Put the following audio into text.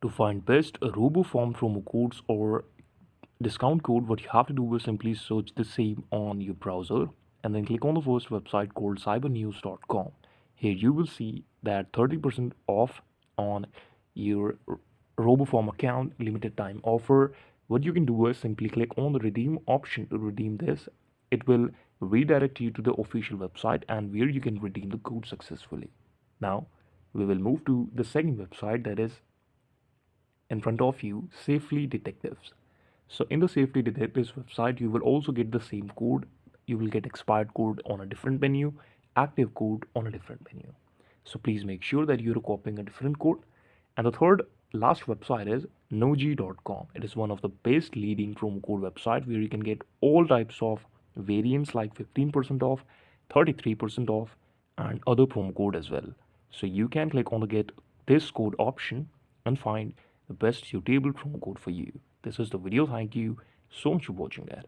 To find best RoboForm promo codes or discount code, what you have to do is simply search the same on your browser and then click on the first website called cybernews.com. Here you will see that 30% off on your RoboForm account, limited time offer. What you can do is simply click on the redeem option to redeem this. It will redirect you to the official website and where you can redeem the code successfully. Now we will move to the second website, that is in front of you, Safely Detectives. So in the Safety Detectives website, you will also get the same code. You will get expired code on a different menu, active code on a different menu. So please make sure that you're copying a different code. And the third last website is noji.com. It is one of the best leading promo code website where you can get all types of variants like 15% off, 33% off, and other promo code as well. So you can click on the get this code option and find the best suitable promo code for you. This is the video. Thank you so much for watching that.